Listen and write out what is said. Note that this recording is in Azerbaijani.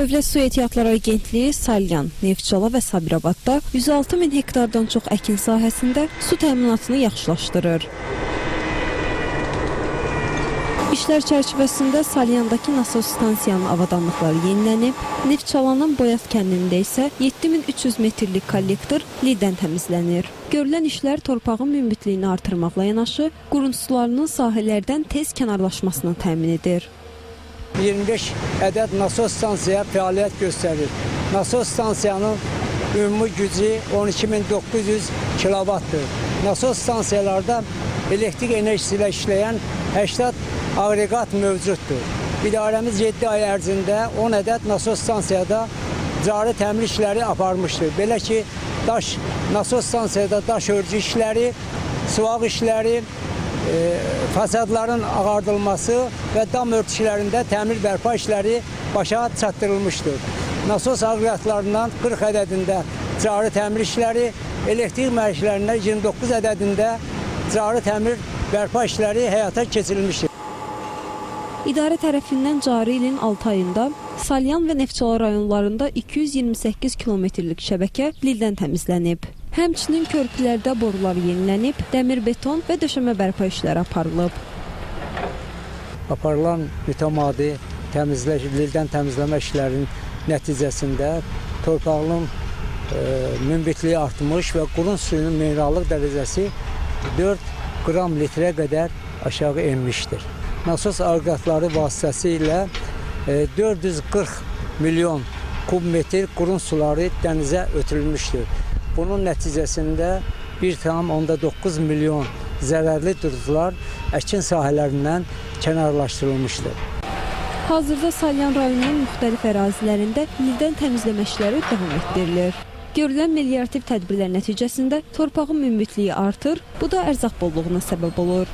Dövlət Su Ehtiyatları Agentliyi Salyan, Neftçala və Sabirabadda 106 min hektardan çox əkin sahəsində su təminatını yaxşılaşdırır. İşlər çərçivəsində Salyandakı nasos stansiyanın avadanlıqları yenilənib, Neftçalanın Boyat kəndində isə 7300 metrlik kollektor lildən təmizlənir. Görülən işlər torpağın münbitliyini artırmaqla yanaşı, quruntu sularının sahələrdən tez kənarlaşmasını təmin edir. 25 ədəd nasos stansiyaya fəaliyyət göstərir. Nasos stansiyanın ümumi gücü 12.900 kilovatdır. Nasos stansiyalarda elektrik enerjisi ilə işləyən 80 aqreqat mövcuddur. İdarəmiz 7 ay ərzində 10 ədəd nasos stansiyada cari təmir işləri aparmışdır. Belə ki, nasos stansiyada daş örgü işləri, suvaq işləri, fasadların ağardılması və dam örtüşlərində təmir bərpa işləri başa çatdırılmışdır. Nasos aqreqatlarından 40 ədədində cari təmir işləri, elektrik mərkəzlərindən 29 ədədində cari təmir bərpa işləri həyata keçirilmişdir. İdarə tərəfindən cari ilin 6 ayında Salyan və Neftçala rayonlarında 228 kilometrlik şəbəkə lildən təmizlənib. Həmçinin körpülərdə borular yenilənib, dəmir beton və döşəmə bərpa işləri aparılıb. Aparılan mütəmadi lildən təmizləmə işlərinin nəticəsində torpağın münbitliyi artmış və qurun suyunun minerallıq dərəcəsi 4 qram litrə qədər aşağı enmişdir. Nasos aqreqatları vasitəsilə 440 milyon kub metr qurun suları dənizə ötürülmüşdür. Bunun nəticəsində 1,9 milyon zərərli durdular əkin sahələrindən kənarlaşdırılmışdır. Hazırda Salyan rayonunun müxtəlif ərazilərində lildən təmizləmə işləri davam etdirilir. Görülən meliorativ tədbirlər nəticəsində torpağın münbitliyi artır, bu da ərzaq bolluğuna səbəb olur.